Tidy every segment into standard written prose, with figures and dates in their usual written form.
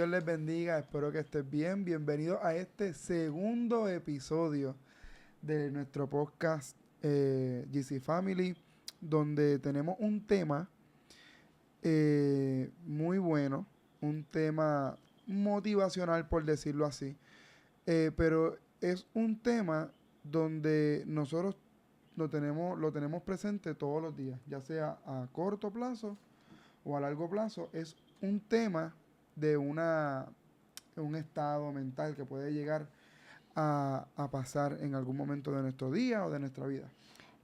Dios les bendiga, espero que estés bien. Bienvenidos a este segundo episodio de nuestro podcast GC Family, donde tenemos un tema muy bueno, un tema motivacional por decirlo así, pero es un tema donde nosotros lo tenemos presente todos los días, ya sea a corto plazo o a largo plazo. Es un tema de un estado mental que puede llegar a pasar en algún momento de nuestro día o de nuestra vida.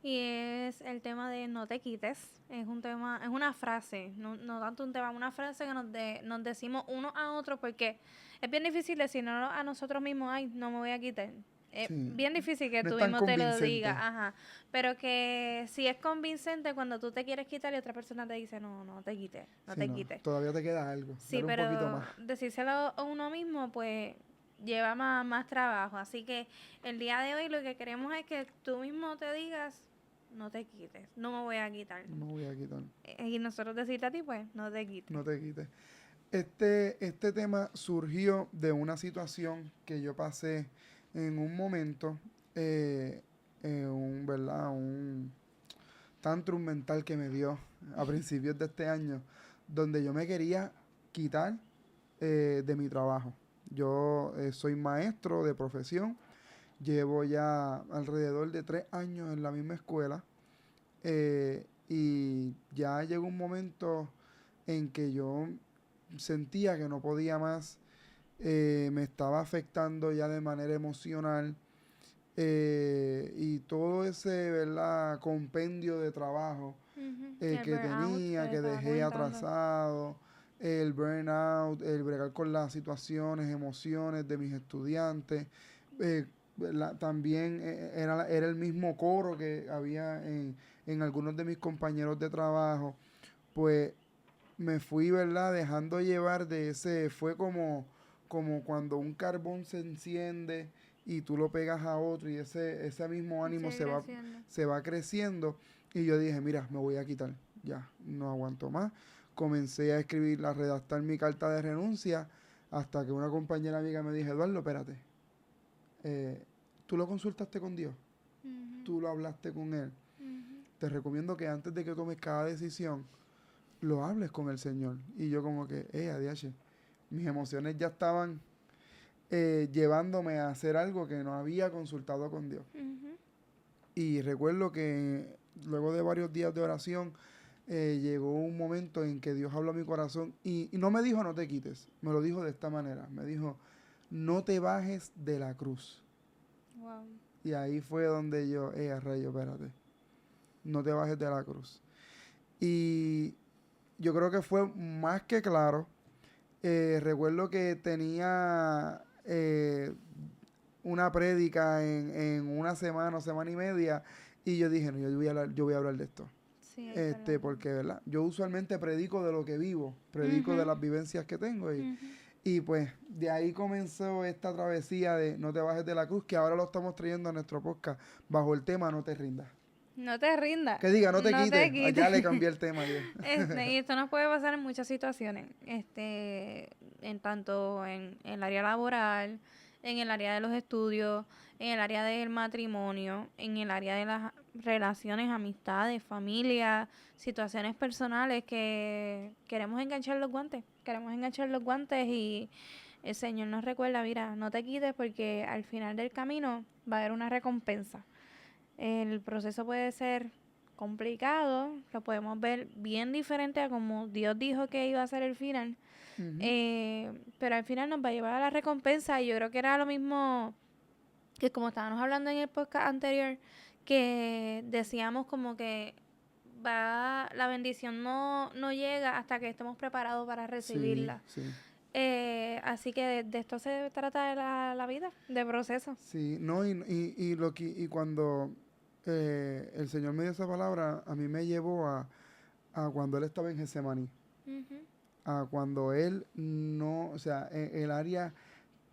Y es el tema de no te quites. Es un tema, es una frase, no tanto un tema, una frase que nos decimos uno a otro, porque es bien difícil decirnos a nosotros mismos, ay, no me voy a quitar. Es Sí, bien difícil que no es tú tan mismo te lo digas, convincente. ajá. Pero que si es convincente cuando tú te quieres quitar y otra persona te dice, no, no te quites, no Sí, te no, quites. todavía te queda algo. Sí, Dale un poquito más. pero decírselo a uno mismo, pues lleva más trabajo. Así que el día de hoy lo que queremos es que tú mismo te digas, no te quites, no me voy a quitar. No me voy a quitar. Y nosotros decirte a ti, pues, no te quites. No te quites. Este tema surgió de una situación que yo pasé en un momento, ¿verdad? Un tantrum mental que me dio a principios de este año, donde yo me quería quitar de mi trabajo. Yo soy maestro de profesión, llevo ya alrededor de 3 años en la misma escuela, y ya llegó un momento en que yo sentía que no podía más, me estaba afectando ya de manera emocional, y todo ese, ¿verdad?, compendio de trabajo El que burnout tenía, que que estaba dejé comentando. atrasado, el burnout, el bregar con las situaciones, emociones de mis estudiantes. También era el mismo coro que había en algunos de mis compañeros de trabajo. Pues me fui, ¿verdad?, dejando llevar de ese, fue como cuando un carbón se enciende y tú lo pegas a otro y ese mismo ánimo Sigue creciendo. se va creciendo. Y yo dije, mira, me voy a quitar, ya, no aguanto más. Comencé a escribir, a redactar mi carta de renuncia, hasta que una compañera amiga me dijo, Eduardo, espérate, ¿tú lo consultaste con Dios? Ujú, ¿Tú lo hablaste con Él? ujú. Te recomiendo que antes de que tomes cada decisión, lo hables con el Señor. Y yo como que, ADH, mis emociones ya estaban llevándome a hacer algo que no había consultado con Dios. Ujú. Y recuerdo que luego de varios días de oración, llegó un momento en que Dios habló a mi corazón y no me dijo no te quites, me lo dijo de esta manera, me dijo no te bajes de la cruz. Wow. Y ahí fue donde yo, a rayo, espérate, no te bajes de la cruz. Y yo creo que fue más que claro. Recuerdo que tenía una prédica en una semana o semana y media, y yo dije, no, yo voy a hablar de esto. Sí, hay que hablarlo. Porque, ¿verdad? Yo usualmente predico de lo que vivo, predico de Ujú, las vivencias que tengo, ujú. y pues de ahí comenzó esta travesía de No te bajes de la cruz, que ahora lo estamos trayendo a nuestro podcast bajo el tema No te rindas. No te rindas, Que diga, no te no te quites, quites. allá le cambié el tema yo. Y esto nos puede pasar en muchas situaciones, en tanto en el área laboral, en el área de los estudios, en el área del matrimonio, en el área de las relaciones, amistades, familia, situaciones personales que queremos enganchar los guantes y el Señor nos recuerda, mira, no te quites porque al final del camino va a haber una recompensa. El proceso puede ser complicado, lo podemos ver bien diferente a como Dios dijo que iba a ser el final, Ujú. pero al final nos va a llevar a la recompensa y yo creo que era lo mismo que como estábamos hablando en el podcast anterior, que decíamos como que la bendición no llega hasta que estemos preparados para Sí, recibirla. sí. Así que de esto se trata de la vida, de proceso. Sí, no, y cuando el Señor me dio esa palabra, a mí me llevó a cuando Él estaba en Getsemaní, Ujú. a cuando Él no, o sea, el área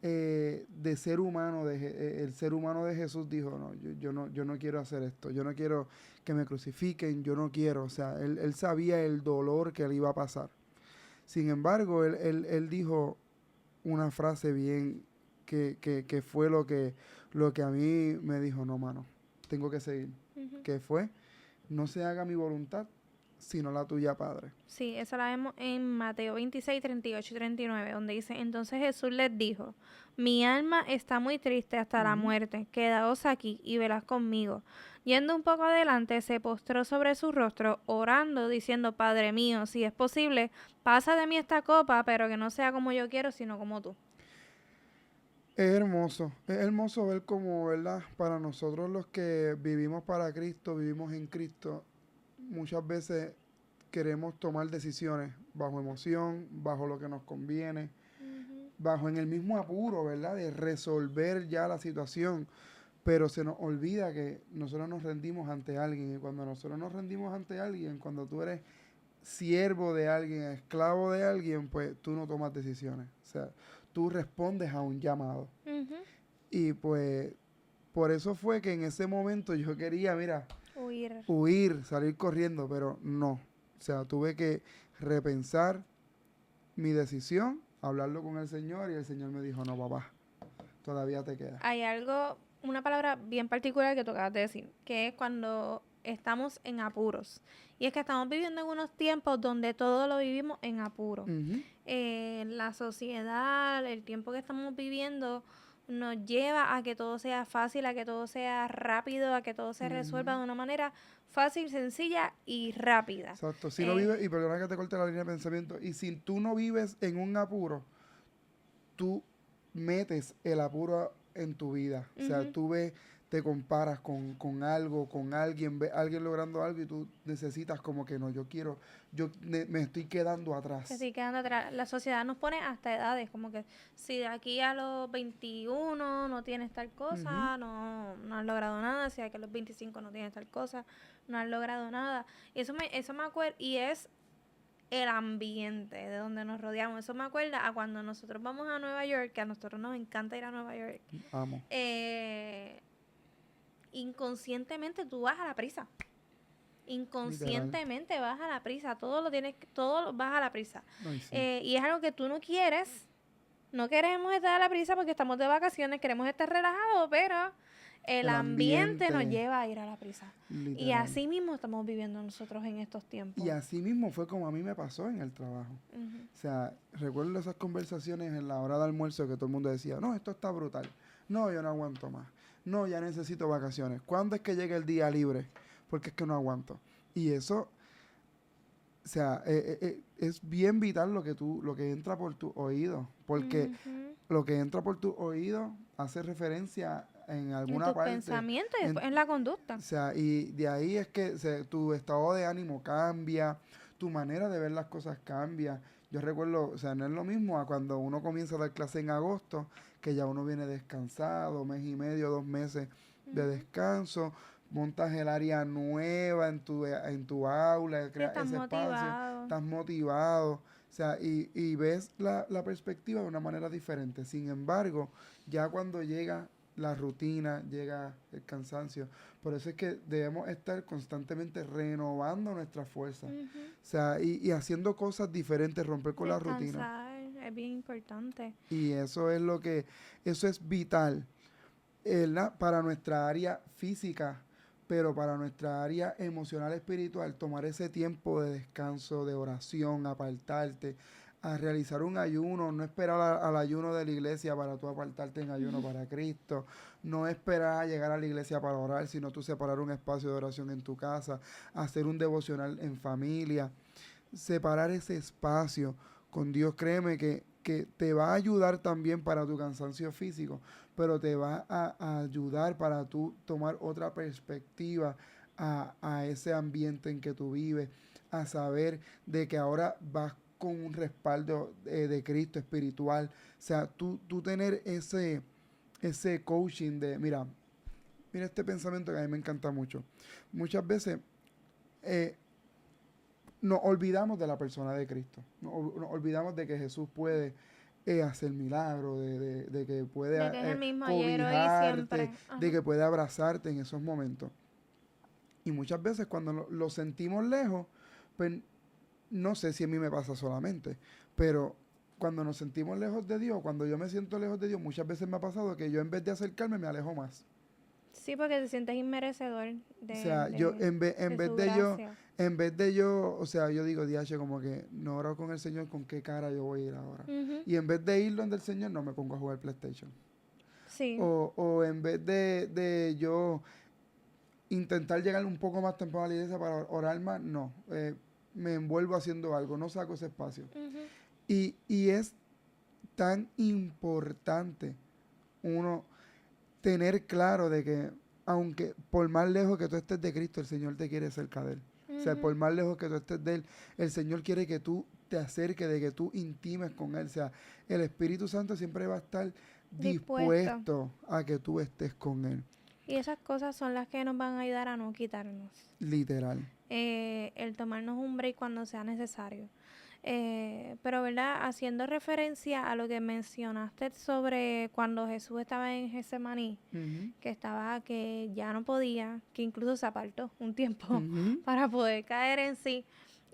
de ser humano, el ser humano de Jesús dijo, no, yo no quiero hacer esto, yo no quiero que me crucifiquen, yo no quiero, o sea, él sabía el dolor que le iba a pasar. Sin embargo, él dijo, una frase bien que fue lo que a mí me dijo, no, mano, tengo que seguir. Ujú. Que fue, no se haga mi voluntad, sino la tuya, Padre. Sí, esa la vemos en Mateo 26, 38 y 39, donde dice, entonces Jesús les dijo, mi alma está muy triste hasta la Ujú. muerte, quedaos aquí y velad conmigo. Yendo un poco adelante, se postró sobre su rostro, orando, diciendo, Padre mío, si es posible, pasa de mí esta copa, pero que no sea como yo quiero, sino como tú. Es hermoso ver cómo, ¿verdad? Para nosotros los que vivimos para Cristo, vivimos en Cristo, muchas veces queremos tomar decisiones bajo emoción, bajo lo que nos conviene, Ujú. bajo en el mismo apuro, ¿verdad? De resolver ya la situación, pero se nos olvida que nosotros nos rendimos ante alguien y cuando nosotros nos rendimos ante alguien, cuando tú eres siervo de alguien, esclavo de alguien, pues tú no tomas decisiones, o sea, tú respondes a un llamado. Ujú. Y pues por eso fue que en ese momento yo quería, mira, Huir. huir, salir corriendo, pero no. O sea, tuve que repensar mi decisión, hablarlo con el Señor y el Señor me dijo, no, papá, todavía te queda. Hay algo, una palabra bien particular que tú acabas de decir, que es cuando estamos en apuros. Y es que estamos viviendo en unos tiempos donde todo lo vivimos en apuro. Ujú, La sociedad, el tiempo que estamos viviendo nos lleva a que todo sea fácil, a que todo sea rápido, a que todo se resuelva ujú. de una manera fácil, sencilla y rápida. Exacto, si no Eh, vives, y perdona que te corte la línea de pensamiento, y si tú no vives en un apuro, tú metes el apuro en tu vida. O sea, Ujú. tú ves, te comparas con algo, con alguien, ves a alguien logrando algo y tú necesitas como que no, yo quiero, me estoy quedando Te atrás. estoy quedando atrás. La sociedad nos pone hasta edades, como que si de aquí a los 21 no tienes tal Ujú. cosa, no has logrado nada, si de aquí a los 25 no tienes tal cosa, no has logrado nada. Y eso me acuerdo, y es el ambiente de donde nos rodeamos. Eso me acuerda a cuando nosotros vamos a Nueva York, que a nosotros nos encanta ir a Nueva York. Amo, eh, Inconscientemente tú vas a la prisa. literal. Inconscientemente vas a la prisa, todo lo vas a la prisa. No, y sí. Y es algo que tú no quieres, no queremos estar a la prisa porque estamos de vacaciones, queremos estar relajados, pero el El ambiente nos ambiente, lleva a ir a la prisa. Y literal. así mismo estamos viviendo nosotros en estos Y tiempos. así mismo fue como a mí me pasó en el trabajo. Ujú. O sea, recuerdo esas conversaciones en la hora de almuerzo que todo el mundo decía, no, esto está brutal. No, yo no aguanto más. No, ya necesito vacaciones. ¿Cuándo es que llegue el día libre? Porque es que no aguanto. Y eso, o sea, es bien vital lo que entra por tu oído. Porque Ujú. lo que entra por tu oído hace referencia en En alguna tus parte. pensamientos y En, después en la conducta. o sea, y de ahí es que tu estado de ánimo cambia, tu manera de ver las cosas cambia. Yo recuerdo, o sea, no es lo mismo a cuando uno comienza a dar clase en agosto, que ya uno viene descansado, mes y medio, 2 meses de Ujú. descanso, montas el área nueva en tu aula, Sí, creas estás ese espacio, motivado. estás motivado, o sea, y ves la perspectiva de una manera diferente. Sin embargo, ya cuando llega la rutina, llega el cansancio. Por eso es que debemos estar constantemente renovando nuestra fuerza. Ujú. O sea, y haciendo cosas diferentes, romper con la rutina. Descansar es bien importante. Y eso es eso es vital para nuestra área física, pero para nuestra área emocional, espiritual, tomar ese tiempo de descanso, de oración, apartarte, a realizar un ayuno, no esperar al ayuno de la iglesia para tú apartarte en ayuno para Cristo, no esperar a llegar a la iglesia para orar, sino tú separar un espacio de oración en tu casa, hacer un devocional en familia, separar ese espacio con Dios, créeme que te va a ayudar también para tu cansancio físico, pero te va a ayudar para tú tomar otra perspectiva a ese ambiente en que tú vives, a saber de que ahora vas con un respaldo de Cristo espiritual. O sea, tú tener ese coaching de, mira este pensamiento que a mí me encanta mucho. Muchas veces eh, nos olvidamos de la persona de Cristo. Nos olvidamos de que Jesús puede hacer milagros, de que puede De que es el mismo ayer, hoy y cobijarte, siempre. de Ajá. que puede abrazarte en esos momentos. Y muchas veces cuando lo sentimos lejos, pues no sé si a mí me pasa solamente, pero cuando nos sentimos lejos de Dios, cuando yo me siento lejos de Dios, muchas veces me ha pasado que yo en vez de acercarme me alejo más. Sí, porque te sientes inmerecedor O sea, yo de su gracia. en vez de yo, o sea, yo digo, diache, como que no oro con el Señor, ¿con qué cara yo voy a ir ahora? Ujú. Y en vez de ir donde el Señor, no me pongo a jugar PlayStation. Sí, O en vez de yo intentar llegar un poco más temprano a la iglesia para orar más, no. Me envuelvo haciendo algo, no saco ese espacio. ujú, Y es tan importante uno tener claro de que, aunque por más lejos que tú estés de Cristo, el Señor te quiere cerca de Él. O sea, por ujú. más lejos que tú estés de Él, el Señor quiere que tú te acerques, de que tú intimes con Él. O sea, el Espíritu Santo siempre va a estar Dispuesto. dispuesto a que tú estés con Él. Y esas cosas son las que nos van a ayudar a no quitarnos. Literal. El tomarnos un break cuando sea necesario. Pero, ¿verdad? Haciendo referencia a lo que mencionaste sobre cuando Jesús estaba en Getsemaní, Ujú, que ya no podía, que incluso se apartó un tiempo ujú. para poder caer en sí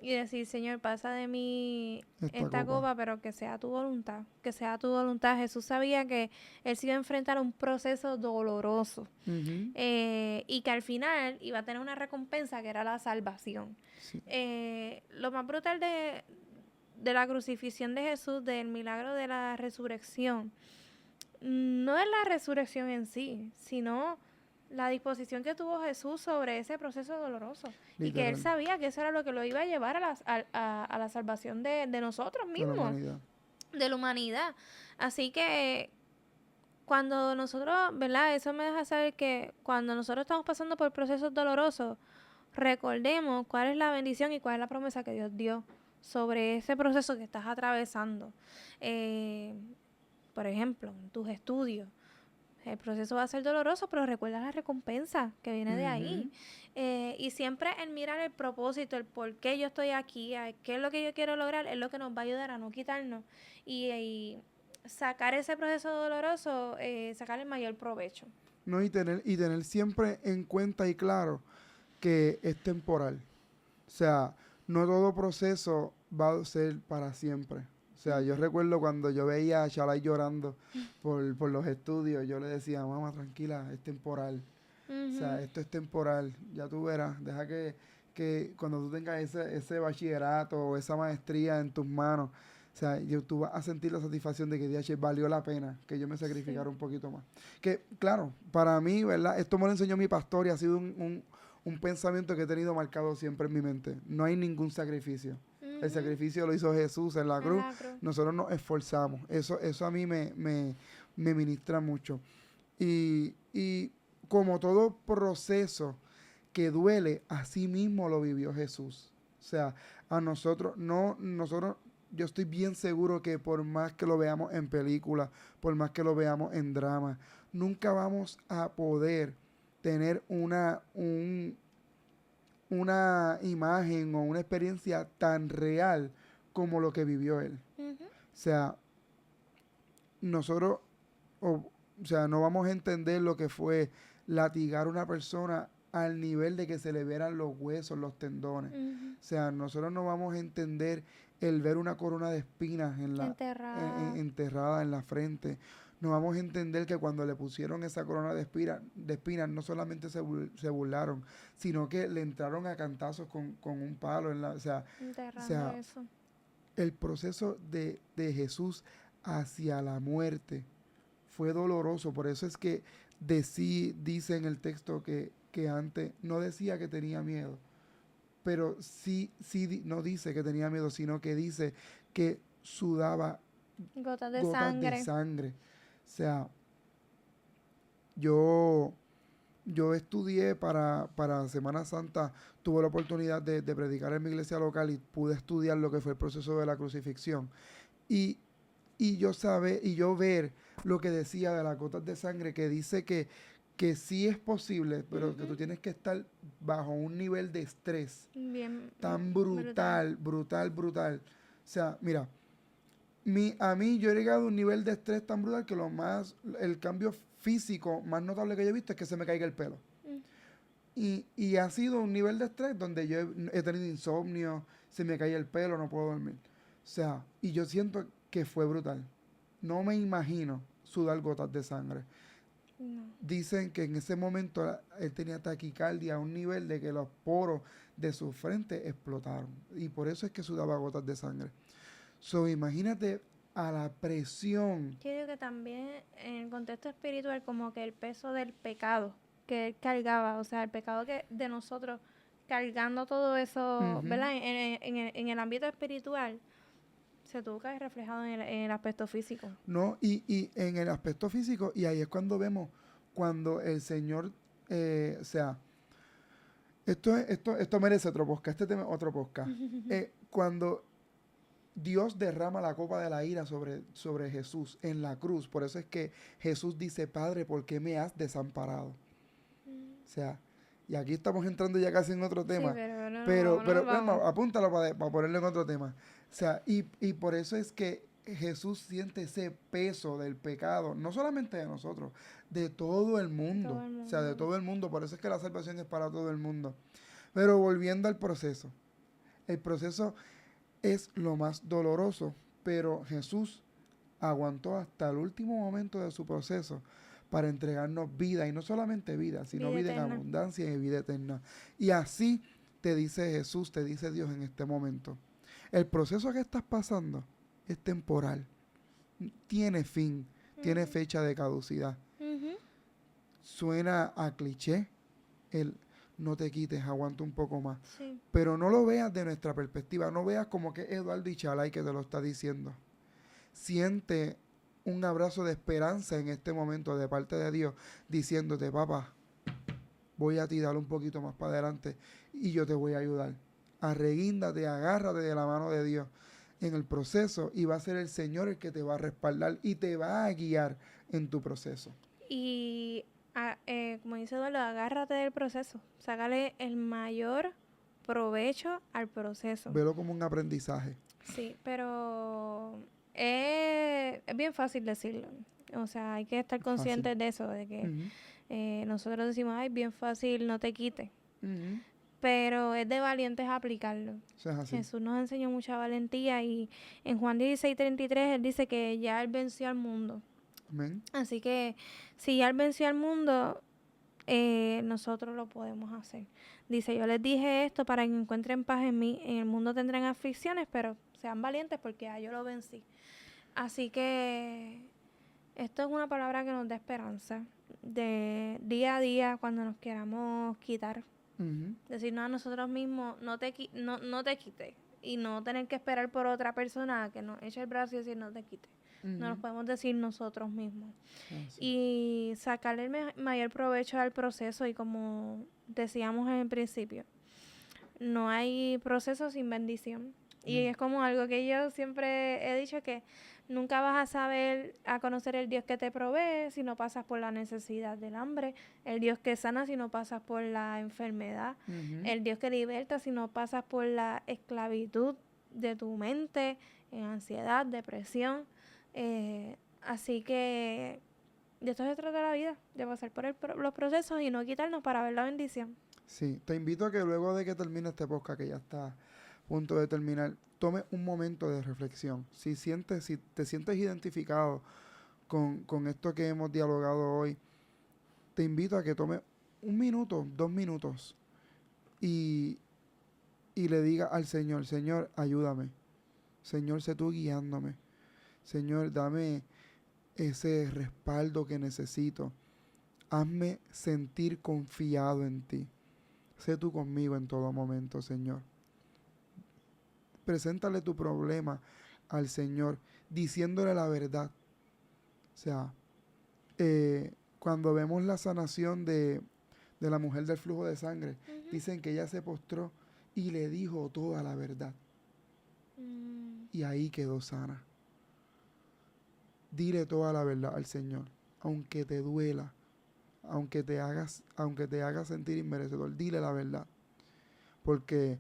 y decir, Señor, pasa de mí Esta esta copa. copa, pero que sea tu voluntad, que sea tu voluntad. Jesús sabía que él se iba a enfrentar a un proceso doloroso Ujú, y que al final iba a tener una recompensa que era la salvación. sí, Lo más brutal de la crucifixión de Jesús, del milagro de la resurrección, no es la resurrección en sí, sino la disposición que tuvo Jesús sobre ese proceso doloroso y que él literal. sabía que eso era lo que lo iba a llevar a la salvación de nosotros De la mismos, humanidad. de la humanidad. Así que cuando nosotros, ¿verdad? Eso me deja saber que cuando nosotros estamos pasando por procesos dolorosos, recordemos cuál es la bendición y cuál es la promesa que Dios dio sobre ese proceso que estás atravesando. Eh, por ejemplo, en tus estudios. El proceso va a ser doloroso, pero recuerda la recompensa que viene de ahí. Ujú. Y siempre el mirar el propósito, el por qué yo estoy aquí, qué es lo que yo quiero lograr, es lo que nos va a ayudar a no quitarnos y sacar ese proceso doloroso, sacar el mayor provecho. No, y tener siempre en cuenta y claro que es temporal. O sea, no todo proceso va a ser para siempre. O sea, yo Ujú, recuerdo cuando yo veía a Shalai llorando por los estudios, yo le decía, mamá, tranquila, es temporal. O sea, ujú. esto es temporal, ya tú verás, deja que cuando tú tengas ese bachillerato o esa maestría en tus manos, o sea, tú vas a sentir la satisfacción de que DH valió la pena que yo me Sí. sacrificara un poquito más. Que, claro, para mí, ¿verdad? Esto me lo enseñó mi pastor y ha sido un pensamiento que he tenido marcado siempre en mi mente. No hay ningún sacrificio. El Ujú. sacrificio lo hizo Jesús en la En cruz. la cruz. Nosotros nos esforzamos. Eso a mí me ministra mucho. Y como todo proceso que duele, así mismo lo vivió Jesús. O sea, a nosotros, no, nosotros, yo estoy bien seguro que por más que lo veamos en películas, por más que lo veamos en drama, nunca vamos a poder tener una imagen o una experiencia tan real como lo que vivió él. Ujú. O sea, nosotros, o sea, no vamos a entender lo que fue latigar a una persona al nivel de que se le vieran los huesos, los tendones. Ujú. O sea, nosotros no vamos a entender el ver una corona de espinas Enterrada. enterrada en la frente. No vamos a entender que cuando le pusieron esa corona de espinas no solamente se burlaron, sino que le entraron a cantazos con un palo. O Enterrando sea, eso. el proceso de Jesús hacia la muerte fue doloroso. Por eso es que dice en el texto que antes no decía que tenía miedo, pero no dice que tenía miedo, sino que dice que sudaba Gotas de gotas de sangre. sangre. O sea, yo, yo estudié para Semana Santa, tuve la oportunidad de predicar en mi iglesia local y pude estudiar lo que fue el proceso de la crucifixión. Y, y yo ver lo que decía de las gotas de sangre, que dice que sí es posible, pero que Ujú. tú tienes que estar bajo un nivel de estrés Bien, tan brutal. brutal, brutal, brutal. O sea, mira, a mí yo he llegado a un nivel de estrés tan brutal que el cambio físico más notable que yo he visto es que se me caiga el pelo. Mm. Y ha sido un nivel de estrés donde yo he tenido insomnio, se me cae el pelo, no puedo dormir. O sea, y yo siento que fue brutal. No me imagino sudar gotas de sangre. No. Dicen que en ese momento él tenía taquicardia a un nivel de que los poros de su frente explotaron. Y por eso es que sudaba gotas de sangre. So, imagínate a la presión. Yo digo que también en el contexto espiritual, como que el peso del pecado que él cargaba, o sea, el pecado que de nosotros cargando todo eso, Ujú. ¿verdad? En el ámbito espiritual se tuvo que ver reflejado en el aspecto físico. ¿No? Y en el aspecto físico, y ahí es cuando vemos, cuando el Señor, o sea, esto merece otro podcast, este tema otro podcast. Cuando Dios derrama la copa de la ira sobre Jesús en la cruz, por eso es que Jesús dice, Padre, ¿por qué me has desamparado? O sea, y aquí estamos entrando ya casi en otro Sí, tema, pero pero bueno, vamos. apúntalo para ponerlo en otro tema. O sea, y por eso es que Jesús siente ese peso del pecado, no solamente de nosotros, de todo el mundo. Todo el O sea, de mundo. todo el mundo. Por eso es que la salvación es para todo el mundo. Pero volviendo al proceso. El proceso es lo más doloroso, pero Jesús aguantó hasta el último momento de su proceso para entregarnos vida, y no solamente vida, sino Vida vida en eterna. abundancia y vida eterna. Y así te dice Jesús, te dice Dios en este momento. El proceso que estás pasando es temporal, tiene fin, tiene fecha de caducidad. Ujú. Suena a cliché, el no te quites, aguanta un poco más. Sí. Pero no lo veas de nuestra perspectiva, no veas como que es Eduardo Ichalay que te lo está diciendo. Siente un abrazo de esperanza en este momento de parte de Dios, diciéndote, papá, voy a ti, dale un poquito más para adelante y yo te voy a ayudar. Arreguíndate, agárrate de la mano de Dios en el proceso, y va a ser el Señor el que te va a respaldar y te va a guiar en tu proceso. Y como dice Eduardo, agárrate del proceso. Sácale el mayor provecho al proceso. Velo como un aprendizaje. Sí, pero es bien fácil decirlo. O sea, hay que estar conscientes de eso, de que Ujú, nosotros decimos, ay, bien fácil, no te quites. ujú. Pero es de valientes aplicarlo. Eso es así. Jesús nos enseñó mucha valentía y en Juan 16:33 él dice que ya él venció al mundo. Amén. Así que si ya él venció al mundo, nosotros lo podemos hacer. Dice, yo les dije esto para que encuentren paz en mí. En el mundo tendrán aflicciones, pero sean valientes porque ya yo lo vencí. Así que esto es una palabra que nos da esperanza. De día a día, cuando nos queramos quitar. Ujú. Decirnos a nosotros mismos, no te quites. Y no tener que esperar por otra persona que nos eche el brazo y decir, no te quites. No nos Ujú. podemos decir nosotros mismos. Así. Y sacarle el mayor provecho al proceso. Y como decíamos en el principio, no hay proceso sin bendición. Y Amén. es como algo que yo siempre he dicho, que nunca vas a saber, a conocer el Dios que te provee si no pasas por la necesidad del hambre, el Dios que sana si no pasas por la enfermedad, Ujú. el Dios que liberta si no pasas por la esclavitud de tu mente, en ansiedad, depresión. Así que de esto se trata la vida, de pasar por los procesos y no quitarnos para ver la bendición. Sí, te invito a que luego de que termine este podcast, que ya está a punto de terminar, tome un momento de reflexión. Si te sientes identificado con esto que hemos dialogado hoy, te invito a que tome un minuto, 2 minutos, y, y le diga al Señor, Señor, ayúdame. Señor, sé tú guiándome. Señor, dame ese respaldo que necesito. Hazme sentir confiado en ti. Sé tú conmigo en todo momento, Señor. Preséntale tu problema al Señor, diciéndole la verdad. O sea, cuando vemos la sanación de la mujer del flujo de sangre, dicen que ella se postró y le dijo toda la verdad. Y ahí quedó sana. Dile toda la verdad al Señor, aunque te duela, aunque te haga sentir inmerecedor, dile la verdad. Porque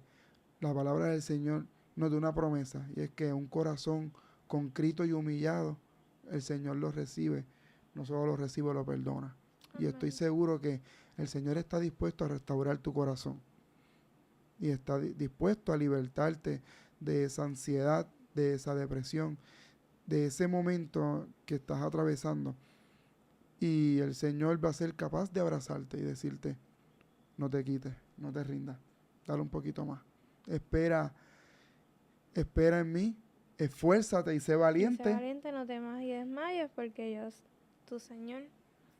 la palabra del Señor nos da una promesa, y es que un corazón contrito y humillado, el Señor lo recibe, no solo lo recibe, lo perdona. Y estoy seguro que el Señor está dispuesto a restaurar tu corazón y está dispuesto a libertarte de esa ansiedad, de esa depresión, de ese momento que estás atravesando. Y el Señor va a ser capaz de abrazarte y decirte, no te quites, no te rindas, dale un poquito más. Espera en mí, esfuérzate y sé Y sé valiente. valiente, no temas y desmayes, porque yo, tu Señor,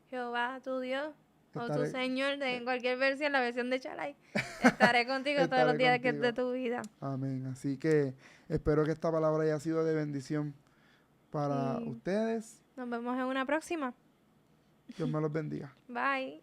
Jehová, tu Dios, o tu Estaré, Señor, en cualquier versión, la versión de Chalai, estaré contigo todos los estaré días que es contigo. de tu vida. Amén. Así que espero que esta palabra haya sido de bendición para Y ustedes. nos vemos en una próxima. Dios me los bendiga. Bye.